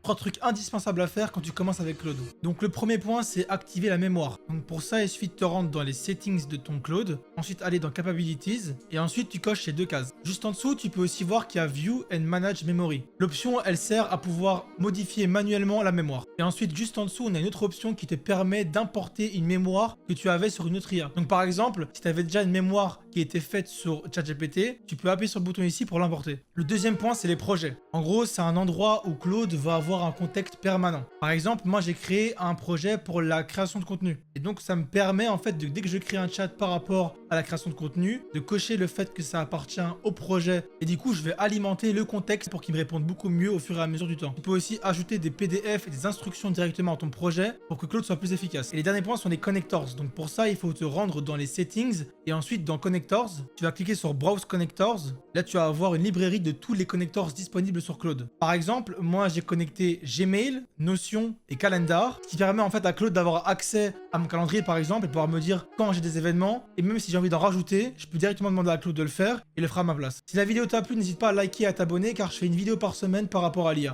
3 trucs indispensables à faire quand tu commences avec Claude. Donc le premier point, c'est activer la mémoire. Donc pour ça, il suffit de te rendre dans les settings de ton Claude, ensuite aller dans Capabilities, et ensuite tu coches ces deux cases. Juste en dessous, tu peux aussi voir qu'il y a View and Manage Memory. L'option, elle sert à pouvoir modifier manuellement la mémoire. Et ensuite, juste en dessous, on a une autre option qui te permet d'importer une mémoire que tu avais sur une autre IA. Donc par exemple, si tu avais déjà une mémoire qui était faite sur ChatGPT, tu peux appuyer sur le bouton ici pour l'importer. Le deuxième point, c'est les projets. En gros, c'est un endroit où Claude va avoir un contexte permanent. Par exemple, moi, j'ai créé un projet pour la création de contenu. Et donc, ça me permet, en fait, dès que je crée un chat par rapport à la création de contenu, de cocher le fait que ça appartient au projet. Et du coup, je vais alimenter le contexte pour qu'il me réponde beaucoup mieux au fur et à mesure du temps. Tu peux aussi ajouter des PDF et des instructions directement à ton projet pour que Claude soit plus efficace. Et les derniers points sont les connectors. Donc pour ça, il faut te rendre dans les settings et ensuite dans connectors, tu vas cliquer sur Browse Connectors. Là, tu vas avoir une librairie de tous les connectors disponibles sur Claude. Par exemple, moi, j'ai connecté Gmail, Notion et Calendar, ce qui permet en fait à Claude d'avoir accès à mon calendrier par exemple et pouvoir me dire quand j'ai des événements. Et même si j'ai envie d'en rajouter, je peux directement demander à Claude de le faire et il le fera à ma place. Si la vidéo t'a plu, n'hésite pas à liker et à t'abonner car je fais une vidéo par semaine par rapport à l'IA.